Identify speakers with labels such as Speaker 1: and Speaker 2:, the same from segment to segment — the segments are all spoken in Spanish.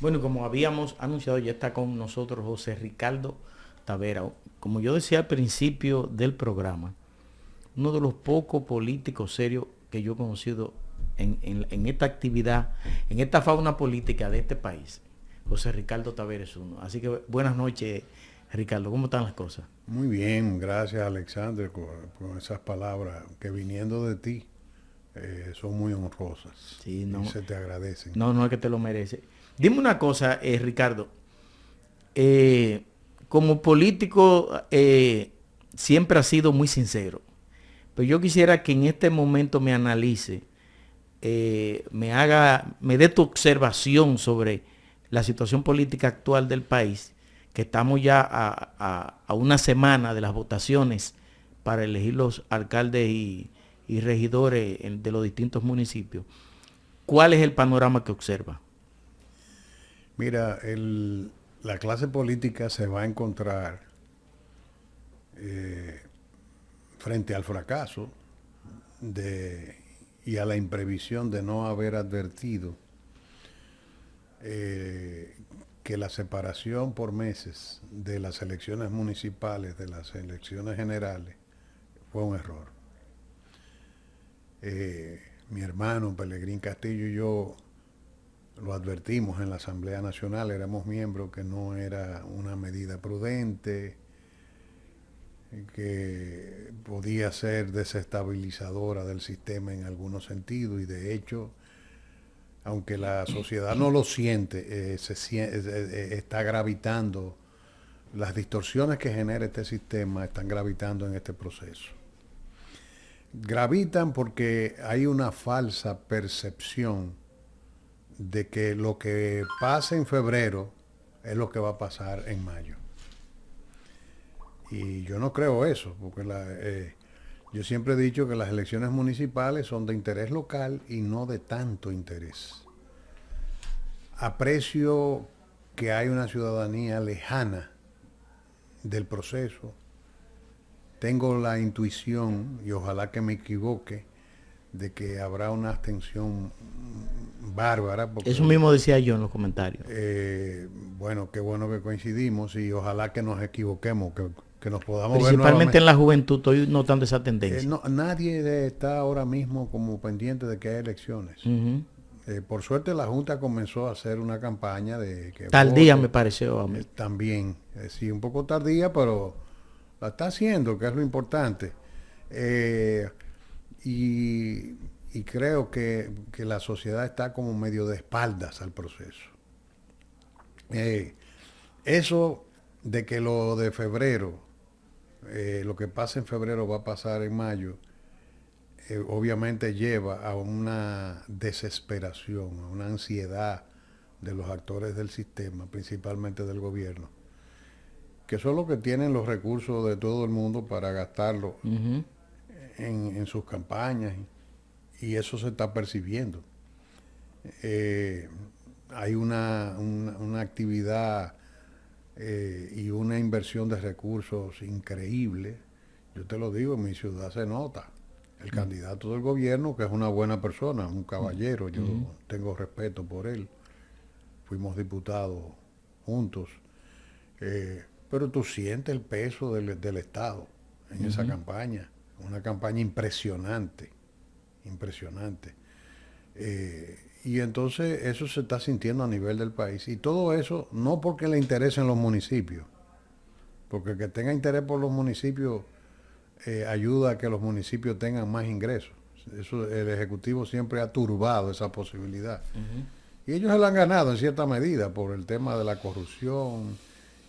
Speaker 1: Bueno, como habíamos anunciado, ya está con nosotros José Ricardo Tavera. Como yo decía al principio del programa, uno de los pocos políticos serios que yo he conocido en esta actividad, en esta fauna política de este país. José Ricardo Tavera es uno. Así que buenas noches, Ricardo. ¿Cómo están las cosas?
Speaker 2: Muy bien, gracias Alexander con esas palabras que viniendo de ti son muy honrosas
Speaker 1: Sí,
Speaker 2: y
Speaker 1: no,
Speaker 2: se te agradecen.
Speaker 1: no es que te lo merece. Dime una cosa, Ricardo. eh, Como político siempre ha sido muy sincero, pero yo quisiera que en este momento me analice, me dé tu observación sobre la situación política actual del país, que estamos ya a una semana de las votaciones para elegir los alcaldes y regidores de los distintos municipios. ¿Cuál es el panorama que observa?
Speaker 2: Mira, la clase política se va a encontrar frente al fracaso de, y a la imprevisión de no haber advertido eh, que la separación por meses de las elecciones municipales, de las elecciones generales, fue un error. Mi hermano Pelegrín Castillo y yo lo advertimos en la Asamblea Nacional, éramos miembros que no era una medida prudente, que podía ser desestabilizadora del sistema en algunos sentidos y de hecho, aunque la sociedad no lo siente, está gravitando, las distorsiones que genera este sistema están gravitando en este proceso. Gravitan porque hay una falsa percepción de que lo que pasa en febrero es lo que va a pasar en mayo. Y yo no creo eso, porque yo siempre he dicho que las elecciones municipales son de interés local y no de tanto interés. Aprecio que hay una ciudadanía lejana del proceso. Tengo la intuición, y ojalá que me equivoque, de que habrá una abstención bárbara,
Speaker 1: Eso
Speaker 2: porque
Speaker 1: mismo decía yo en los comentarios.
Speaker 2: Eh, bueno, qué bueno que coincidimos y ojalá que nos equivoquemos, que nos podamos ver
Speaker 1: Principalmente
Speaker 2: nuevamente.
Speaker 1: en la juventud estoy notando esa tendencia.
Speaker 2: No, nadie está ahora mismo como pendiente de que hay elecciones.
Speaker 1: Ujú.
Speaker 2: Por suerte la Junta comenzó a hacer una campaña de que
Speaker 1: Tal día me
Speaker 2: vote
Speaker 1: pareció a mí.
Speaker 2: también. Sí, un poco tardía, pero la está haciendo, que es lo importante. Eh, y, y creo que la sociedad está como medio de espaldas al proceso. Eh, Eso de que lo de febrero, lo que pasa en febrero va a pasar en mayo, obviamente lleva a una desesperación, a una ansiedad de los actores del sistema, principalmente del gobierno, que son los que tienen los recursos de todo el mundo para gastarlo
Speaker 1: Ujú.
Speaker 2: en sus campañas y eso se está percibiendo. Eh, Hay una actividad y una inversión de recursos increíble. Yo te lo digo, en mi ciudad se nota. El candidato del gobierno, que es una buena persona, un caballero, yo
Speaker 1: Ujú.
Speaker 2: tengo respeto por él. Fuimos diputados juntos. Pero tú sientes el peso del Estado en esa
Speaker 1: Ujú.
Speaker 2: campaña. Una campaña impresionante, impresionante. Y entonces eso se está sintiendo a nivel del país. Y todo eso no porque le interesen los municipios, porque el que tenga interés por los municipios ayuda a que los municipios tengan más ingresos. Eso, el Ejecutivo siempre ha turbado esa posibilidad.
Speaker 1: Ujú.
Speaker 2: Y ellos se la han ganado en cierta medida por el tema de la corrupción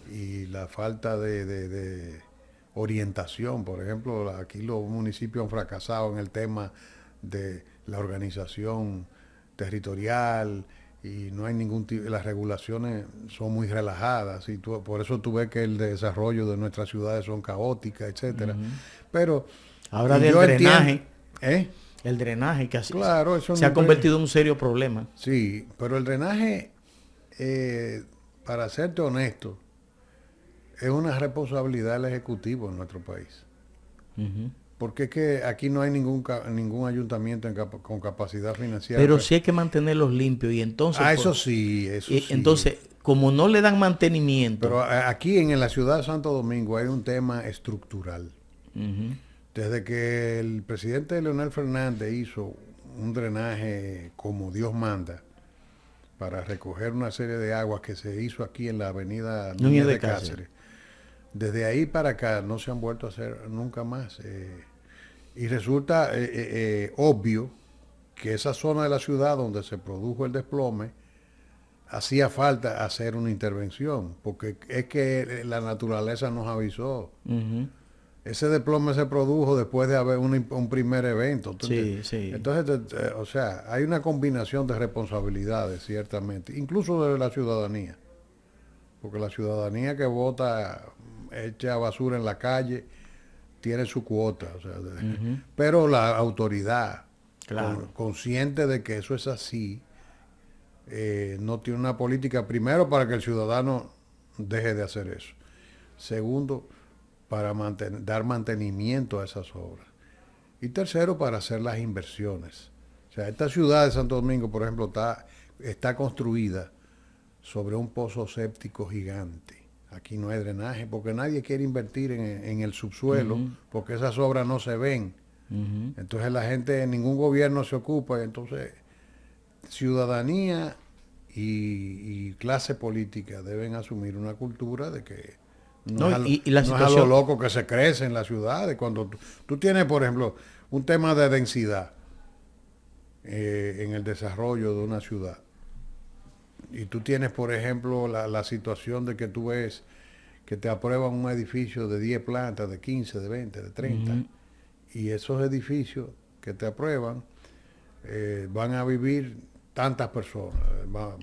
Speaker 2: y la falta de orientación. Por ejemplo, aquí los municipios han fracasado en el tema de la organización territorial y no hay ningún tipo, las regulaciones son muy relajadas y por eso tú ves que el desarrollo de nuestras ciudades son caóticas, etcétera.
Speaker 1: Ujú.
Speaker 2: Pero,
Speaker 1: Ahora
Speaker 2: y
Speaker 1: del
Speaker 2: yo entiendo,
Speaker 1: drenaje,
Speaker 2: ¿eh?
Speaker 1: el drenaje que
Speaker 2: Claro, eso
Speaker 1: se ha
Speaker 2: nunca.
Speaker 1: convertido en un serio problema.
Speaker 2: Sí, pero el drenaje, eh, para serte honesto, es una responsabilidad del Ejecutivo en nuestro país.
Speaker 1: Ujú.
Speaker 2: porque es que aquí no hay ningún ayuntamiento con capacidad financiera.
Speaker 1: Pero sí hay que mantenerlos limpios y entonces...
Speaker 2: Eso sí, eso sí.
Speaker 1: Entonces, como no le dan mantenimiento...
Speaker 2: Pero aquí en la ciudad de Santo Domingo hay un tema estructural.
Speaker 1: Uh-huh.
Speaker 2: Desde que el presidente Leonel Fernández hizo un drenaje como Dios manda para recoger una serie de aguas que se hizo aquí en la avenida Núñez de Cáceres, desde ahí para acá no se han vuelto a hacer nunca más. Y resulta obvio que esa zona de la ciudad donde se produjo el desplome hacía falta hacer una intervención, porque es que la naturaleza nos avisó.
Speaker 1: Uh-huh.
Speaker 2: Ese desplome se produjo después de haber un primer evento.
Speaker 1: Sí, sí.
Speaker 2: Entonces, o sea, hay una combinación de responsabilidades, ciertamente, incluso de la ciudadanía. Porque la ciudadanía que vota, echa basura en la calle, tiene su cuota. O sea, uh-huh. Pero la autoridad,
Speaker 1: claro,
Speaker 2: consciente de que eso es así, no tiene una política, primero, para que el ciudadano deje de hacer eso. Segundo, para dar mantenimiento a esas obras. Y tercero, para hacer las inversiones. O sea, esta ciudad de Santo Domingo, por ejemplo, está construida sobre un pozo séptico gigante. Aquí no hay drenaje, porque nadie quiere invertir en el subsuelo, uh-huh. porque esas obras no se ven. Uh-huh. Entonces la gente, ningún gobierno se ocupa, y entonces ciudadanía y clase política deben asumir una cultura de que no es a lo loco que se crece en las ciudades. Cuando tú tienes, por ejemplo, un tema de densidad en el desarrollo de una ciudad, y tú tienes, por ejemplo, la situación de que tú ves que te aprueban un edificio de 10 plantas, de 15, de 20, de 30, uh-huh. y esos edificios que te aprueban van a vivir tantas personas.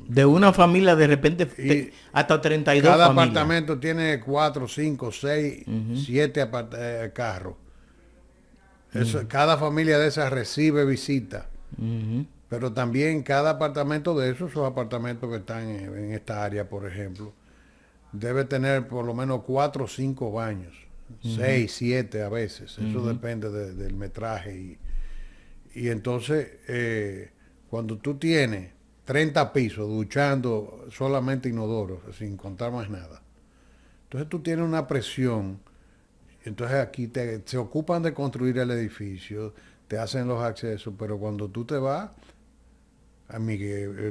Speaker 1: De una familia de repente hasta 32
Speaker 2: cada
Speaker 1: familias.
Speaker 2: Apartamento tiene 4, 5, 6, uh-huh. 7 carros. Uh-huh. Cada familia de esas recibe visitas. Uh-huh. Pero también cada apartamento de esos apartamentos que están en esta área, por ejemplo, debe tener por lo menos 4 o 5 baños. Uh-huh. 6, 7 a veces. Eso uh-huh. depende del metraje. Y entonces... cuando tú tienes 30 pisos duchando solamente inodoros, sin contar más nada, entonces tú tienes una presión, entonces aquí se ocupan de construir el edificio, te hacen los accesos, pero cuando tú te vas, a mí,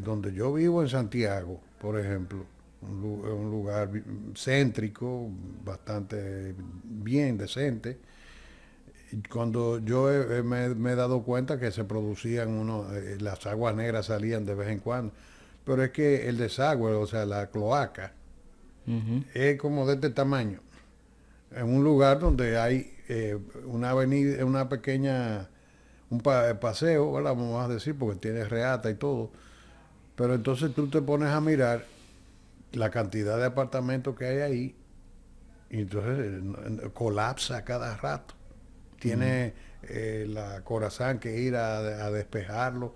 Speaker 2: donde yo vivo en Santiago, por ejemplo, un lugar céntrico, bastante bien, decente, cuando yo me he dado cuenta que se producían las aguas negras salían de vez en cuando, pero es que el desagüe, o sea, la cloaca, uh-huh. es como de este tamaño, en un lugar donde hay una avenida, una pequeña, paseo, ¿verdad? Vamos a decir, porque tiene reata y todo, pero entonces tú te pones a mirar la cantidad de apartamentos que hay ahí, y entonces colapsa cada rato. Tiene la Corazán que ir a despejarlo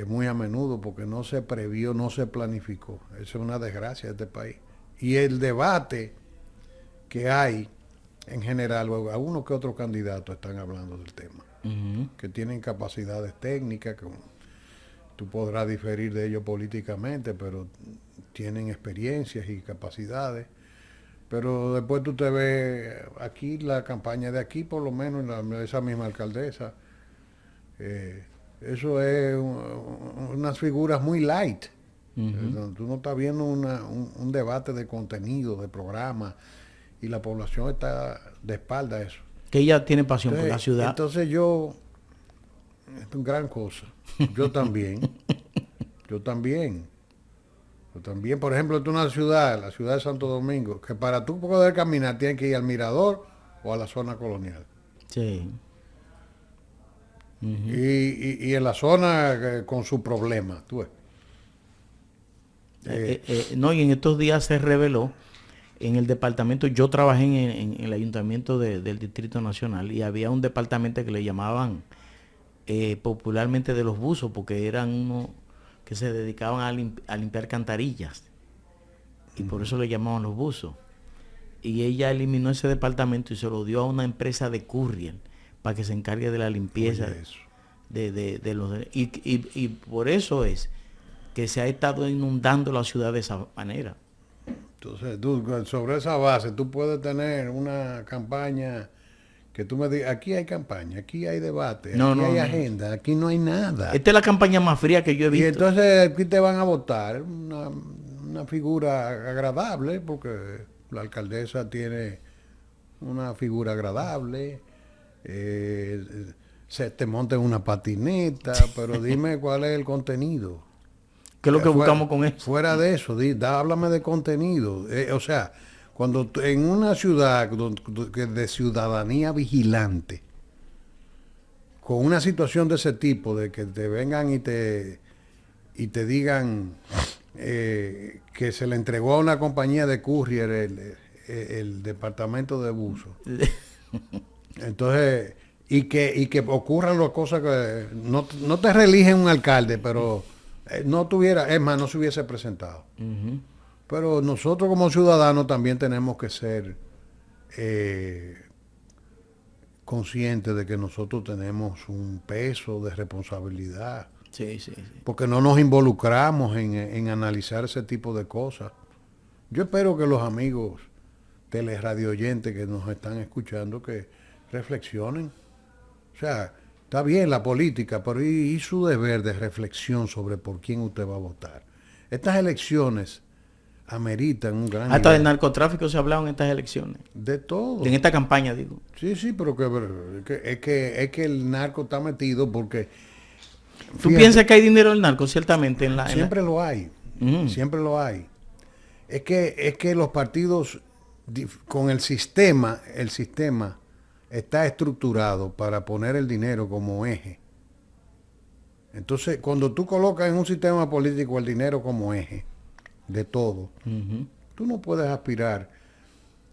Speaker 2: muy a menudo porque no se previó, no se planificó. Eso es una desgracia de este país. Y el debate que hay en general, a uno que otro candidato están hablando del tema, uh-huh. que tienen capacidades técnicas, que tú podrás diferir de ellos políticamente, pero tienen experiencias y capacidades. Pero después tú te ves aquí, la campaña de aquí, por lo menos, esa misma alcaldesa, eso es unas figuras muy light. Uh-huh. Tú no estás viendo un debate de contenido, de programa, y la población está de espalda a eso.
Speaker 1: Que ella tiene pasión por la ciudad.
Speaker 2: Entonces es una gran cosa. Yo también. También, por ejemplo, tú la ciudad de Santo Domingo, que para tú poder caminar tienes que ir al Mirador o a la zona colonial.
Speaker 1: Sí.
Speaker 2: Uh-huh. Y en la zona con su problema, tú ves.
Speaker 1: No, y en estos días se reveló en el departamento, yo trabajé en el ayuntamiento del Distrito Nacional y había un departamento que le llamaban popularmente de los buzos, porque eran unos que se dedicaban a limpiar cantarillas y por eso le llamaban los buzos. Y ella eliminó ese departamento y se lo dio a una empresa de courier para que se encargue de la limpieza de los... Y por eso es que se ha estado inundando la ciudad de esa manera.
Speaker 2: Entonces, tú, sobre esa base, tú puedes tener una campaña que tú me digas, aquí hay campaña, aquí hay debate, aquí hay agenda, aquí no hay nada.
Speaker 1: Esta es la campaña más fría que yo he visto.
Speaker 2: Y entonces aquí te van a votar una figura agradable, porque la alcaldesa tiene una figura agradable, se te monta en una patineta, pero dime cuál es el contenido.
Speaker 1: ¿Qué es lo que buscamos con eso?
Speaker 2: Fuera de eso, háblame de contenido. O sea, cuando en una ciudad de ciudadanía vigilante, con una situación de ese tipo, de que te vengan y te digan que se le entregó a una compañía de courier el departamento de buzo. Entonces, y que ocurran las cosas que no te reeligen un alcalde, pero no tuviera, es más, no se hubiese presentado.
Speaker 1: Uh-huh.
Speaker 2: Pero nosotros como ciudadanos también tenemos que ser conscientes de que nosotros tenemos un peso de responsabilidad.
Speaker 1: Sí.
Speaker 2: Porque no nos involucramos en analizar ese tipo de cosas. Yo espero que los amigos teleradio oyentes que nos están escuchando que reflexionen. O sea, está bien la política, pero y su deber de reflexión sobre por quién usted va a votar. Estas elecciones ameritan un gran...
Speaker 1: Hasta del narcotráfico se ha hablado en estas elecciones.
Speaker 2: De todo.
Speaker 1: En esta campaña, digo.
Speaker 2: Sí, pero es que el narco está metido porque...
Speaker 1: ¿Tú piensas que hay dinero del narco? Ciertamente.
Speaker 2: Siempre lo hay. Siempre lo hay. Es que los partidos, con el sistema está estructurado para poner el dinero como eje. Entonces, cuando tú colocas en un sistema político el dinero como eje de todo, tú no puedes aspirar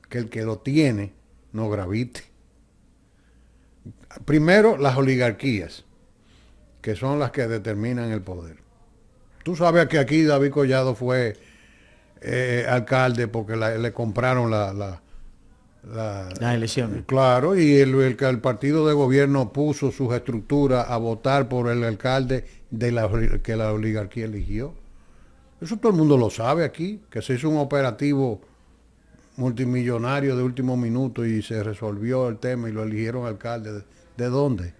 Speaker 2: que el que lo tiene no gravite. Primero, las oligarquías, que son las que determinan el poder. Tú sabes que aquí David Collado fue alcalde porque le compraron las
Speaker 1: elecciones.
Speaker 2: Claro, y el partido de gobierno puso sus estructuras a votar por el alcalde que la oligarquía eligió. Eso todo el mundo lo sabe aquí, que se hizo un operativo multimillonario de último minuto y se resolvió el tema y lo eligieron alcalde. ¿De dónde?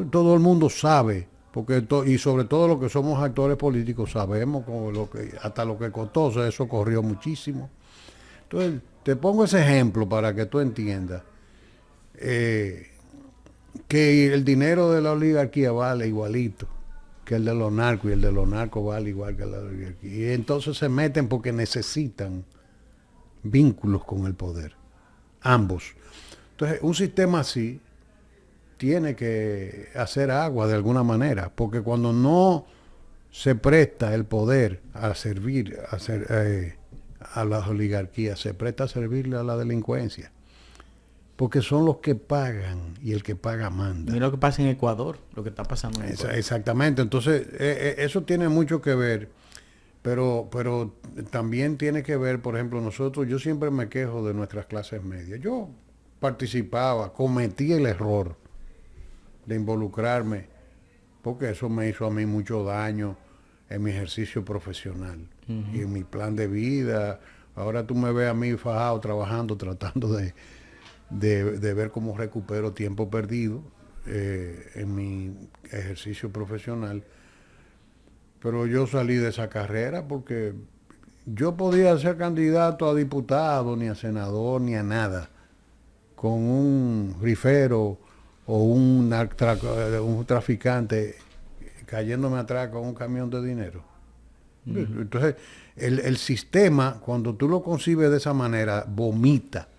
Speaker 2: Todo el mundo sabe, porque y sobre todo los que somos actores políticos sabemos hasta lo que costó, eso corrió muchísimo. Entonces, te pongo ese ejemplo para que tú entiendas que el dinero de la oligarquía vale igualito que el de los narcos, y el de los narcos vale igual que la oligarquía. Y entonces se meten porque necesitan vínculos con el poder, ambos. Entonces, un sistema así tiene que hacer agua de alguna manera, porque cuando no se presta el poder a servir a las oligarquías, se presta a servirle a la delincuencia, porque son los que pagan y el que paga manda.
Speaker 1: Mira lo que pasa en Ecuador, lo que está pasando en Ecuador.
Speaker 2: Exactamente, entonces eso tiene mucho que ver, pero también tiene que ver, por ejemplo, yo siempre me quejo de nuestras clases medias. Yo cometí el error de involucrarme, porque eso me hizo a mí mucho daño en mi ejercicio profesional y en mi plan de vida. Ahora tú me ves a mí fajado trabajando, tratando de ver cómo recupero tiempo perdido en mi ejercicio profesional. Pero yo salí de esa carrera porque yo podía ser candidato a diputado, ni a senador, ni a nada, con un rifero o un traficante cayéndome atrás con un camión de dinero. Entonces, el sistema, cuando tú lo concibes de esa manera, vomita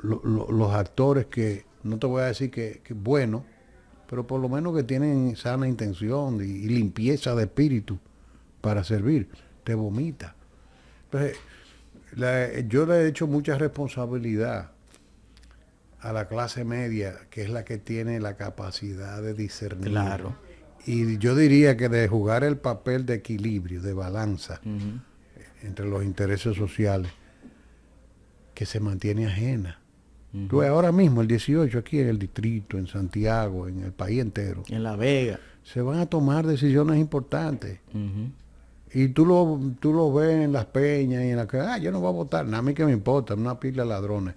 Speaker 2: los actores que, no te voy a decir que bueno, pero por lo menos que tienen sana intención y limpieza de espíritu para servir, te vomita. Entonces, yo le he hecho mucha responsabilidad a la clase media, que es la que tiene la capacidad de discernir.
Speaker 1: Claro.
Speaker 2: Y yo diría que de jugar el papel de equilibrio, de balanza entre los intereses sociales, que se mantiene ajena. Tú ves, ahora mismo, el 18, aquí en el distrito, en Santiago, en el país entero,
Speaker 1: En La Vega.
Speaker 2: se van a tomar decisiones importantes.
Speaker 1: Ujú.
Speaker 2: Y tú lo ves en las peñas y en la que, yo no voy a votar, nada a mí que me importa, una pila de ladrones.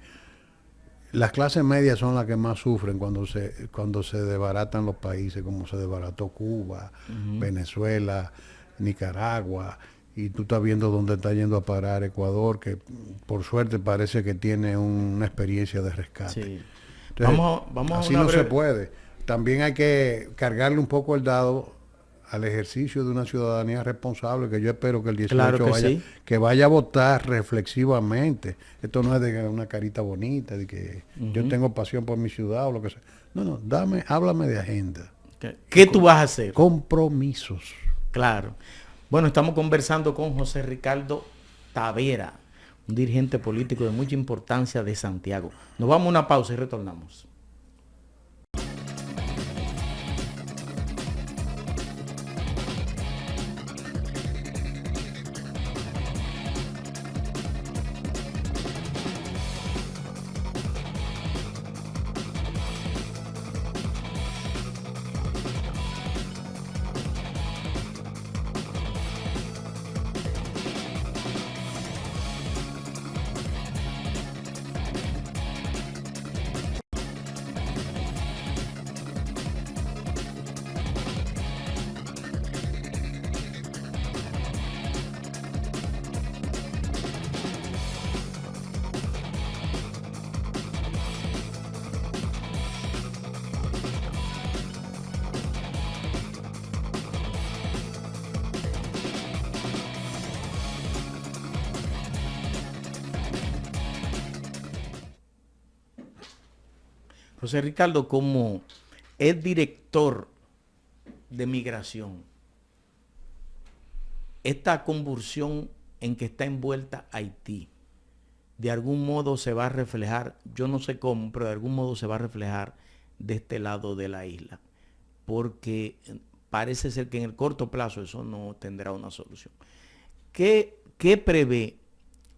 Speaker 2: Las clases medias son las que más sufren cuando se desbaratan los países, como se desbarató Cuba, Venezuela, Nicaragua, y tú estás viendo dónde está yendo a parar Ecuador, que por suerte parece que tiene una experiencia de rescate.
Speaker 1: Sí.
Speaker 2: Entonces,
Speaker 1: Vamos a
Speaker 2: así
Speaker 1: una
Speaker 2: no se
Speaker 1: breve...
Speaker 2: puede. También hay que cargarle un poco el dado al ejercicio de una ciudadanía responsable, que yo espero que el 18
Speaker 1: Claro que
Speaker 2: vaya,
Speaker 1: sí.
Speaker 2: que vaya a votar reflexivamente. Esto no es de una carita bonita, de que yo tengo pasión por mi ciudad o lo que sea. No, no, háblame de agenda.
Speaker 1: ¿Qué tú vas a hacer?
Speaker 2: Compromisos.
Speaker 1: Claro. Bueno, estamos conversando con José Ricardo Tavera, un dirigente político de mucha importancia de Santiago. Nos vamos a una pausa y retornamos. José Ricardo, como es director de migración, esta convulsión en que está envuelta Haití, de algún modo se va a reflejar, yo no sé cómo, pero de algún modo se va a reflejar de este lado de la isla, porque parece ser que en el corto plazo eso no tendrá una solución. ¿Qué prevé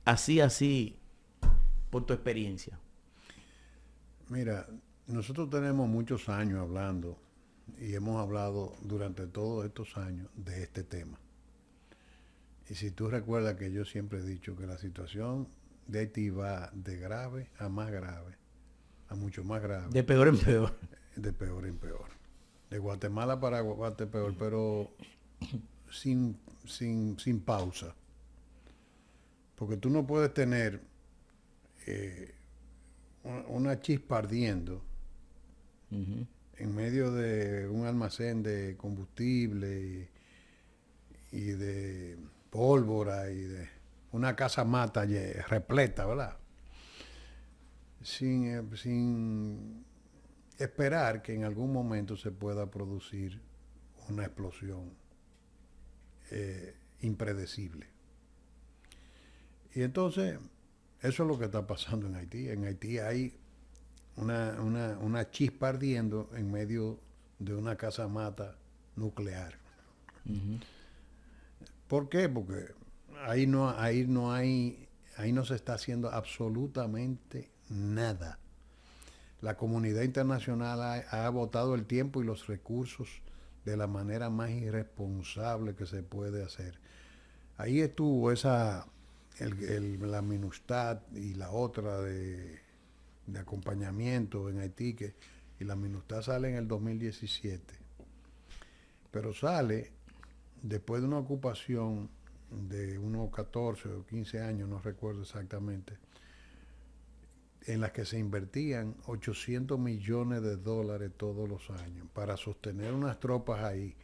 Speaker 1: así, por tu experiencia?
Speaker 2: Mira, nosotros tenemos muchos años hablando y hemos hablado durante todos estos años de este tema. Y si tú recuerdas que yo siempre he dicho que la situación de Haití va de grave a más grave, a mucho más grave.
Speaker 1: De peor en peor.
Speaker 2: De peor en peor. De Guatemala para Guatemala peor, pero sin pausa. Porque tú no puedes tener una chispa ardiendo en medio de un almacén de combustible y de pólvora y de una casa mata repleta, ¿verdad? Sin esperar que en algún momento se pueda producir una explosión impredecible. Y entonces, eso es lo que está pasando en Haití. En Haití hay una chispa ardiendo en medio de una casa mata nuclear. ¿Por qué? Porque ahí no se está haciendo absolutamente nada. La comunidad internacional ha agotado el tiempo y los recursos de la manera más irresponsable que se puede hacer. Ahí estuvo la MINUSTAH y la otra de acompañamiento en Haití, y la MINUSTAH sale en el 2017. Pero sale después de una ocupación de unos 14 o 15 años, no recuerdo exactamente, en las que se invertían 800 millones de dólares todos los años para sostener unas tropas ahí,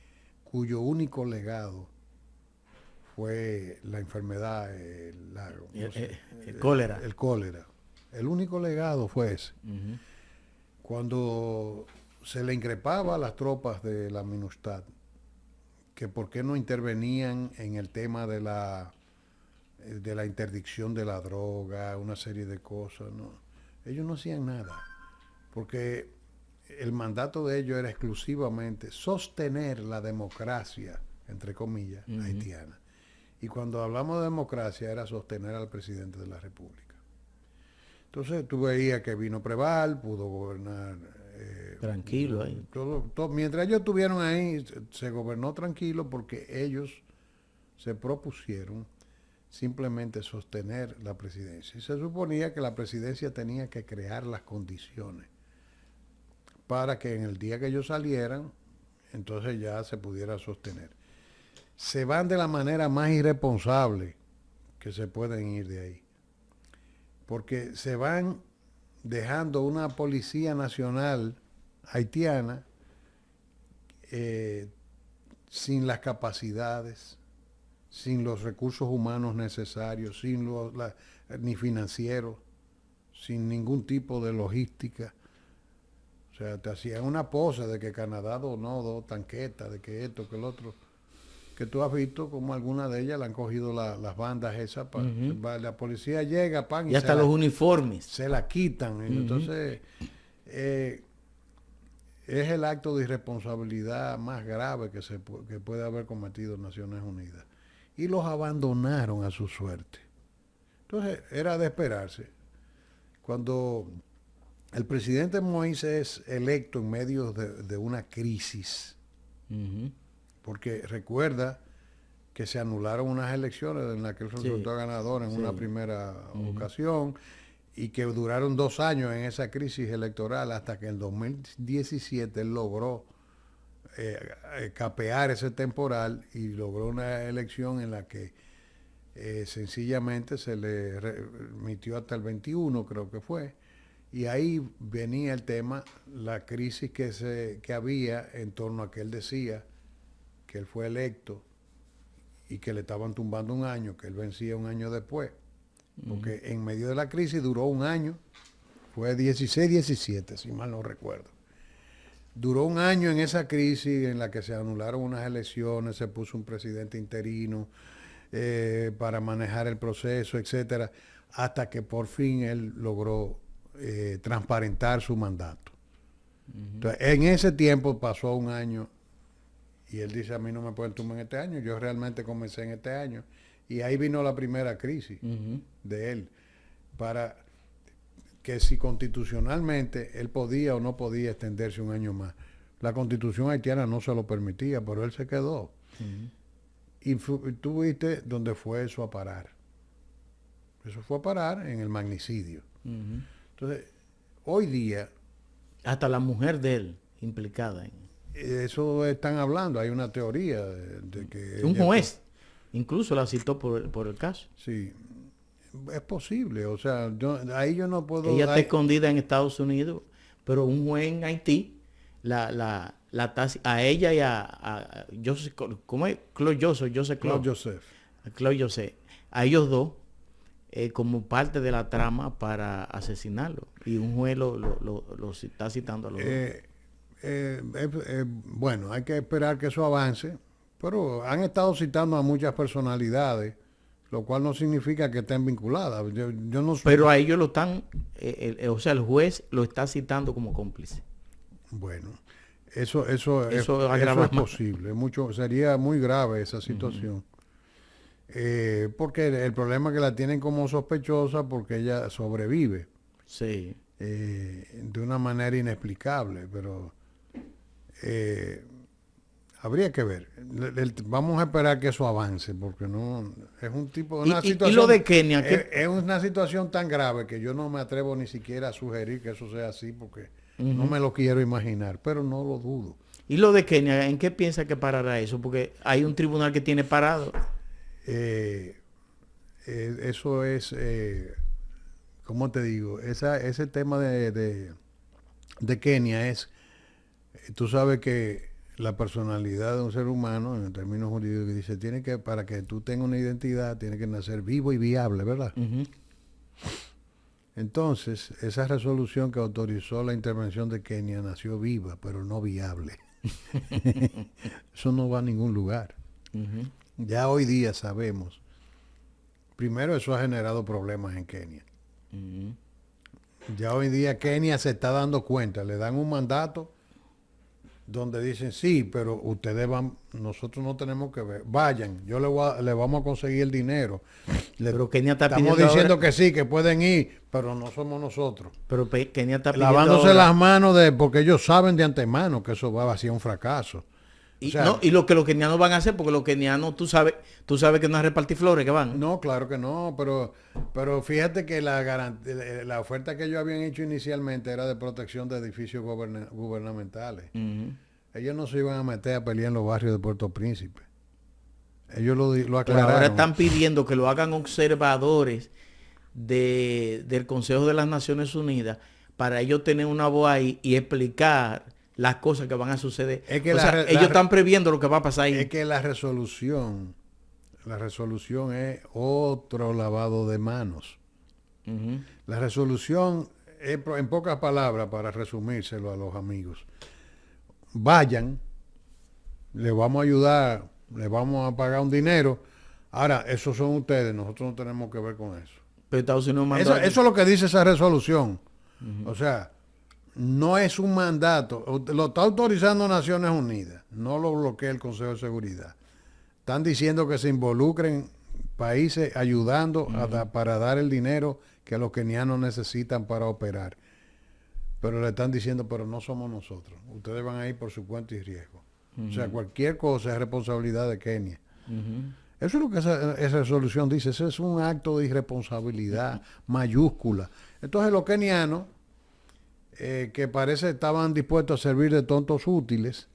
Speaker 2: cuyo único legado fue la enfermedad,
Speaker 1: el cólera.
Speaker 2: El cólera. El único legado fue ese. Cuando se le increpaba a las tropas de la MINUSTAH que por qué no intervenían en el tema de la interdicción de la droga, una serie de cosas, no. Ellos no hacían nada, porque el mandato de ellos era exclusivamente sostener la democracia, entre comillas, haitiana. Y cuando hablamos de democracia era sostener al presidente de la República. Entonces tú veías que vino Preval, pudo gobernar
Speaker 1: Tranquilo ahí.
Speaker 2: mientras ellos estuvieron ahí, se gobernó tranquilo porque ellos se propusieron simplemente sostener la presidencia. Y se suponía que la presidencia tenía que crear las condiciones para que en el día que ellos salieran, entonces ya se pudiera sostener. Se van de la manera más irresponsable que se pueden ir de ahí. Porque se van dejando una policía nacional haitiana sin las capacidades, sin los recursos humanos necesarios, ni financieros, sin ningún tipo de logística. O sea, te hacían una pose de que Canadá donó 2 tanquetas, de que esto, que el otro, que tú has visto como algunas de ellas le han cogido las bandas esas, la policía llega, pan,
Speaker 1: y hasta los uniformes.
Speaker 2: Se la quitan. Entonces, es el acto de irresponsabilidad más grave que puede haber cometido Naciones Unidas. Y los abandonaron a su suerte. Entonces, era de esperarse. Cuando el presidente Moïse es electo en medio de una crisis, porque recuerda que se anularon unas elecciones en las que él resultó ganador en una primera ocasión y que duraron 2 años en esa crisis electoral hasta que en 2017 él logró capear ese temporal y logró una elección en la que sencillamente se le remitió hasta el 21, creo que fue. Y ahí venía el tema, la crisis que había en torno a que él decía que él fue electo y que le estaban tumbando 1 año, que él vencía 1 año después. Porque en medio de la crisis duró 1 año, fue 16-17, si mal no recuerdo. Duró 1 año en esa crisis en la que se anularon unas elecciones, se puso un presidente interino para manejar el proceso, etcétera, hasta que por fin él logró transparentar su mandato. Entonces, en ese tiempo pasó 1 año y él dice, a mí no me pueden tumbar en este año, yo realmente comencé en este año. Y ahí vino la primera crisis de él, para que si constitucionalmente él podía o no podía extenderse 1 año más. La constitución haitiana no se lo permitía, pero él se quedó. Y tú viste dónde fue eso a parar. Eso fue a parar en el magnicidio. Entonces, hoy día...
Speaker 1: Hasta la mujer de él implicada en...
Speaker 2: Eso están hablando, hay una teoría de que...
Speaker 1: Un juez incluso la citó por el caso.
Speaker 2: Sí, es posible, o sea, ahí yo no puedo...
Speaker 1: Ella está escondida en Estados Unidos, pero un juez en Haití a ella y a Joseph, ¿cómo es? Claude Joseph. A ellos dos, como parte de la trama para asesinarlo. Y un juez lo está citando a los dos.
Speaker 2: Bueno, hay que esperar que eso avance, pero han estado citando a muchas personalidades, lo cual no significa que estén vinculadas. Yo no sé.
Speaker 1: Pero a ellos lo están, o sea, el juez lo está citando como cómplice.
Speaker 2: Bueno, eso es posible. Sería muy grave esa situación. Porque el problema es que la tienen como sospechosa porque ella sobrevive.
Speaker 1: Sí.
Speaker 2: De una manera inexplicable, pero habría que ver. Vamos a esperar que eso avance, porque no es un tipo de una situación.
Speaker 1: ¿Y lo de Kenia?
Speaker 2: Es una situación tan grave que yo no me atrevo ni siquiera a sugerir que eso sea así, porque no me lo quiero imaginar, pero no lo dudo.
Speaker 1: ¿Y lo de Kenia? ¿En qué piensa que parará eso? Porque hay un tribunal que tiene parado.
Speaker 2: Eso es, ¿cómo te digo? Ese tema de Kenia es, tú sabes que la personalidad de un ser humano, en términos jurídicos, dice, para que tú tengas una identidad, tiene que nacer vivo y viable, ¿verdad? Entonces, esa resolución que autorizó la intervención de Kenia nació viva, pero no viable. Eso no va a ningún lugar. Ya hoy día sabemos. Primero, eso ha generado problemas en Kenia. Ya hoy día Kenia se está dando cuenta, le dan un mandato donde dicen, sí, pero ustedes van, nosotros no tenemos que ver, vayan, le vamos a conseguir el dinero.
Speaker 1: Pero Kenia está
Speaker 2: Estamos
Speaker 1: pidiendo
Speaker 2: diciendo
Speaker 1: ahora,
Speaker 2: que sí, que pueden ir, pero no somos nosotros.
Speaker 1: pero Kenia está pidiendo
Speaker 2: Lavándose las
Speaker 1: ahora.
Speaker 2: manos porque ellos saben de antemano que eso va a ser un fracaso. O
Speaker 1: Y,
Speaker 2: sea,
Speaker 1: no, y lo que los kenianos van a hacer, porque los kenianos, tú sabes que no es a repartir flores que van.
Speaker 2: no, claro que no, pero fíjate que la oferta que ellos habían hecho inicialmente era de protección de edificios gubernamentales.
Speaker 1: Ujú.
Speaker 2: Ellos no se iban a meter a pelear en los barrios de Puerto Príncipe. Ellos lo
Speaker 1: Pero
Speaker 2: aclararon.
Speaker 1: ahora están pidiendo que lo hagan observadores del Consejo de las Naciones Unidas para ellos tener una voz ahí y explicar las cosas que van a suceder.
Speaker 2: Es que
Speaker 1: O sea, ellos están previendo lo que va a pasar ahí.
Speaker 2: Es que la resolución es otro lavado de manos.
Speaker 1: Ujú.
Speaker 2: La resolución es, en pocas palabras, para resumírselo a los amigos, vayan, le vamos a ayudar, le vamos a pagar un dinero. Ahora, esos son ustedes, nosotros no tenemos que ver con eso.
Speaker 1: Pero Estados Unidos mandó
Speaker 2: Eso es lo que dice esa resolución. O sea, no es un mandato. Lo está autorizando Naciones Unidas, no lo bloquea el Consejo de Seguridad. Están diciendo que se involucren países ayudando para dar el dinero que los kenianos necesitan para operar. Pero le están diciendo, pero no somos nosotros. Ustedes van a ir por su cuenta y riesgo. O sea, cualquier cosa es responsabilidad de Kenia.
Speaker 1: Ujú.
Speaker 2: Eso es lo que esa resolución dice. Ese es un acto de irresponsabilidad mayúscula. Entonces los kenianos, que parece estaban dispuestos a servir de tontos útiles,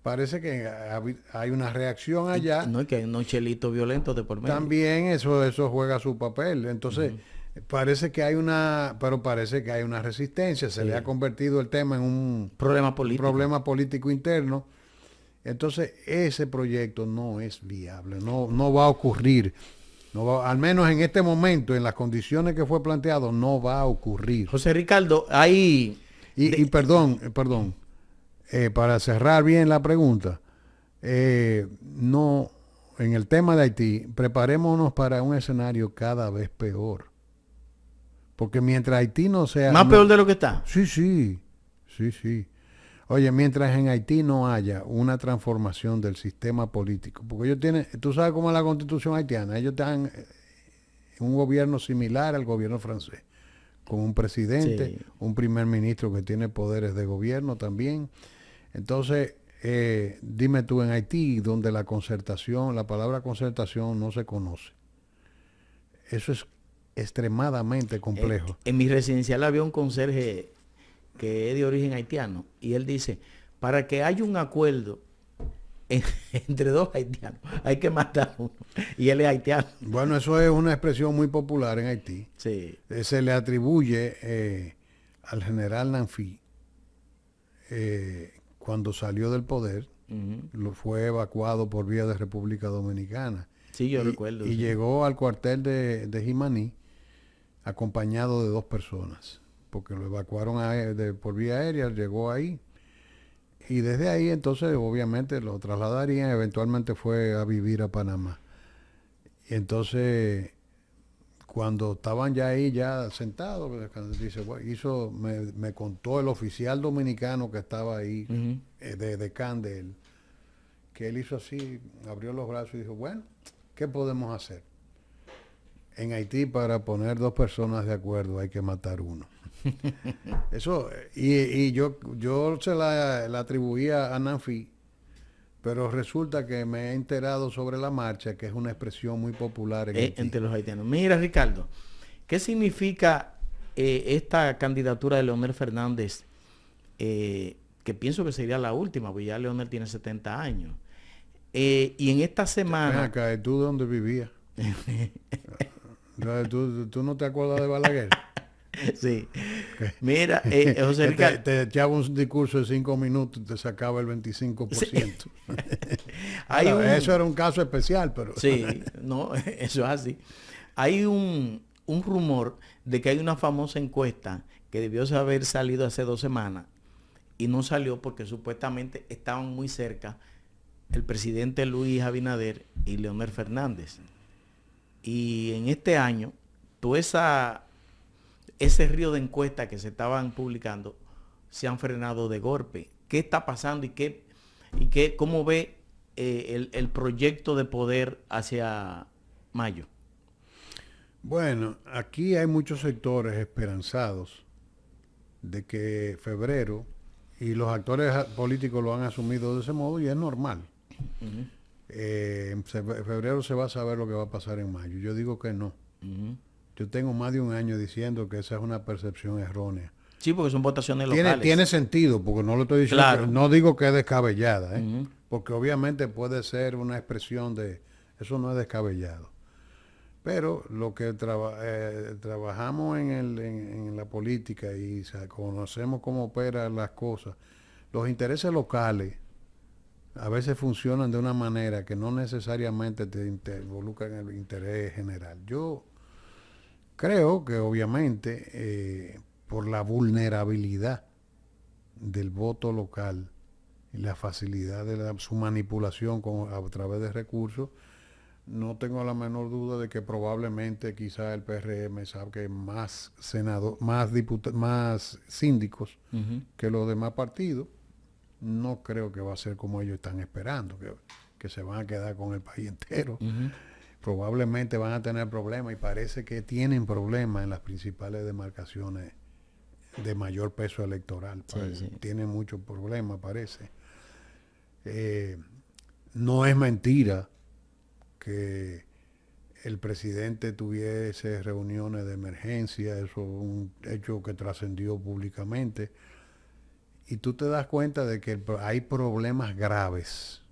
Speaker 2: parece que hay una reacción allá.
Speaker 1: No, es que hay unos chelitos violentos de por medio.
Speaker 2: También eso juega su papel. Entonces, parece que hay una resistencia. Se le ha convertido el tema en un
Speaker 1: Problema político.
Speaker 2: problema político interno. Entonces, ese proyecto no es viable, no va a ocurrir. Al menos en este momento, en las condiciones que fue planteado, no va a ocurrir.
Speaker 1: José Ricardo, hay...
Speaker 2: Y perdón, para cerrar bien la pregunta, no, en el tema de Haití, preparémonos para un escenario cada vez peor. Porque mientras Haití no sea...
Speaker 1: Más peor de lo que está.
Speaker 2: Sí. Oye, mientras en Haití no haya una transformación del sistema político, porque ellos tienen, tú sabes cómo es la constitución haitiana, ellos están en un gobierno similar al gobierno francés, con un presidente,
Speaker 1: Sí.
Speaker 2: un primer ministro que tiene poderes de gobierno también. Entonces, dime tú, en Haití, donde la palabra concertación no se conoce, eso es extremadamente complejo.
Speaker 1: En mi residencial había un conserje que es de origen haitiano y él dice, para que haya un acuerdo entre dos haitianos, hay que matar a uno. Y él es haitiano.
Speaker 2: Bueno, eso es una expresión muy popular en Haití.
Speaker 1: Sí.
Speaker 2: Se le atribuye al general Nanfi, cuando salió del poder, fue evacuado por vía de República Dominicana.
Speaker 1: Sí, yo recuerdo.
Speaker 2: Y
Speaker 1: sí.
Speaker 2: llegó al cuartel de Jimaní acompañado de 2 personas, porque lo evacuaron por vía aérea, llegó ahí. Y desde ahí entonces obviamente lo trasladarían, eventualmente fue a vivir a Panamá. Y entonces cuando estaban ya ahí, ya sentados, dice, bueno, me contó el oficial dominicano que estaba ahí, de decán de él, que él hizo así, abrió los brazos y dijo, bueno, ¿qué podemos hacer? En Haití, para poner 2 personas de acuerdo hay que matar uno. Eso, y yo se la atribuía a Nanfi, pero resulta que me he enterado sobre la marcha que es una expresión muy popular en Haití.
Speaker 1: Entre los haitianos. Mira, Ricardo, ¿qué significa esta candidatura de Leonel Fernández? Que pienso que sería la última, porque ya Leonel tiene 70 años. Y en esta semana...
Speaker 2: Ven acá, ¿tú de dónde vivías? ¿Tú no te acuerdas de Balaguer?
Speaker 1: Sí. Mira, José Ricardo...
Speaker 2: Te echaba un discurso de 5 minutos y te sacaba el 25%. Sí. Eso era un caso especial, pero...
Speaker 1: Sí, no, eso es así. Hay un rumor de que hay una famosa encuesta que debió haber salido hace 2 semanas y no salió porque supuestamente estaban muy cerca el presidente Luis Abinader y Leonel Fernández. Y en este año, todo ese río de encuestas que se estaban publicando se han frenado de golpe. qué está pasando cómo ve el proyecto de poder hacia mayo.
Speaker 2: Bueno, aquí hay muchos sectores esperanzados de que febrero, y los actores políticos lo han asumido de ese modo y es normal.
Speaker 1: Uh-huh.
Speaker 2: En febrero se va a saber lo que va a pasar en mayo. Yo digo que no.
Speaker 1: Uh-huh.
Speaker 2: Yo tengo más de un año diciendo que esa es una percepción errónea.
Speaker 1: Sí, porque son votaciones locales.
Speaker 2: Tiene sentido, porque no lo estoy diciendo,
Speaker 1: claro.
Speaker 2: No digo que es descabellada,
Speaker 1: Uh-huh.
Speaker 2: porque obviamente puede ser una expresión de, eso no es descabellado. Pero lo que trabajamos en la política y conocemos cómo operan las cosas, los intereses locales a veces funcionan de una manera que no necesariamente te involucran en el interés general. Yo creo que obviamente por la vulnerabilidad del voto local y la facilidad de su manipulación a través de recursos, no tengo la menor duda de que probablemente quizá el PRM saque más más síndicos
Speaker 1: Uh-huh.
Speaker 2: que los demás partidos. No creo que va a ser como ellos están esperando, que se van a quedar con el país entero.
Speaker 1: Uh-huh.
Speaker 2: Probablemente van a tener problemas y parece que tienen problemas en las principales demarcaciones de mayor peso electoral.
Speaker 1: Sí.
Speaker 2: Tienen muchos problemas, parece. No es mentira que el presidente tuviese reuniones de emergencia, eso es un hecho que trascendió públicamente. Y tú te das cuenta de que hay problemas graves,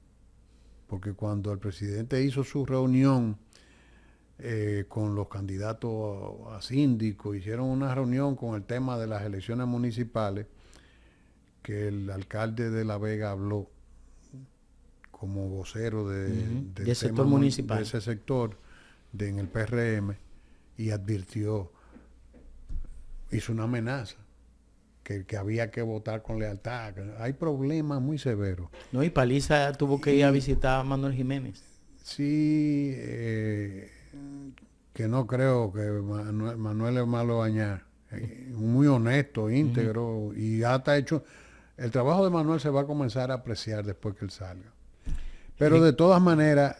Speaker 2: porque cuando el presidente hizo su reunión con los candidatos a síndico, hicieron una reunión con el tema de las elecciones municipales, que el alcalde de La Vega habló como vocero del
Speaker 1: sector municipal,
Speaker 2: de ese sector en el PRM, y advirtió, hizo una amenaza, que había que votar con lealtad. Hay problemas muy severos.
Speaker 1: No, y Paliza tuvo que ir a visitar a Manuel Jiménez.
Speaker 2: Sí, que no creo que Manuel es malo bañar. Muy honesto, íntegro, y hasta hecho, el trabajo de Manuel se va a comenzar a apreciar después que él salga. Pero de todas maneras,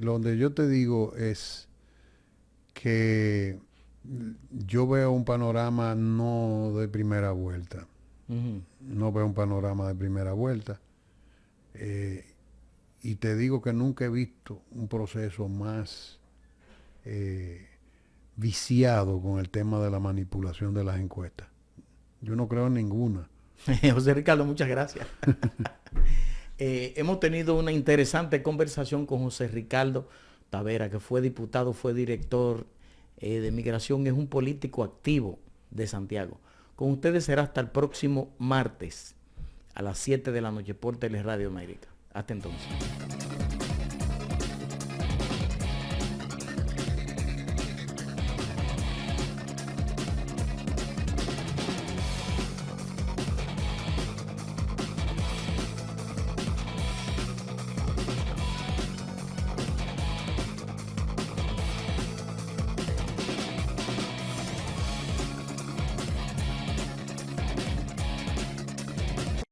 Speaker 2: donde yo te digo es que yo veo un panorama no de primera vuelta.
Speaker 1: Uh-huh.
Speaker 2: No veo un panorama de primera vuelta. Y te digo que nunca he visto un proceso más viciado con el tema de la manipulación de las encuestas. Yo no creo en ninguna.
Speaker 1: José Ricardo, muchas gracias. Hemos tenido una interesante conversación con José Ricardo Tavera, que fue diputado, fue director de Migración, es un político activo de Santiago. Con ustedes será hasta el próximo martes a las 7 de la noche por Teleradio América. Hasta entonces.